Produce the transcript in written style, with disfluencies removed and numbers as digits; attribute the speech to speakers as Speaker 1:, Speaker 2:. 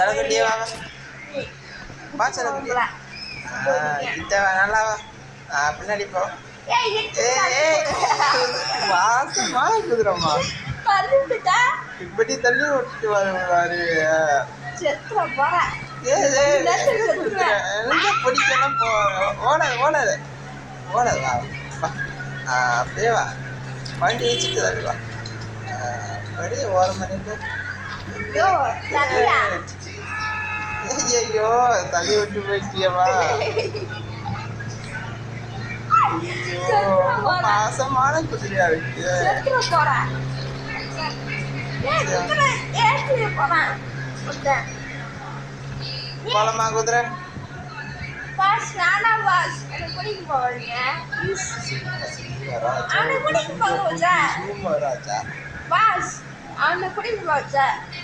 Speaker 1: செல்லக்குட்டியே வாங்க வா செல்லக்குட்டி. கிட்ட நல்லா வா. பின்னாடி போ. வாசமா இருக்குதுரம்மா. இப்படி தள்ளி விட்டுட்டு வருவாரு. பிடிக்கலாம் போ. ஓடாது ஓடாது ஓடாது வா. அப்படியே வா. வண்டி வச்சுட்டு தள்ளுவா. அப்படியே ஓரமாக நின்று. ஐயோ தள்ளி விட்டு போயிட்டியவா. பாசமான குதிரையா இருக்கு. போலமா குதிரை. சூமராஜா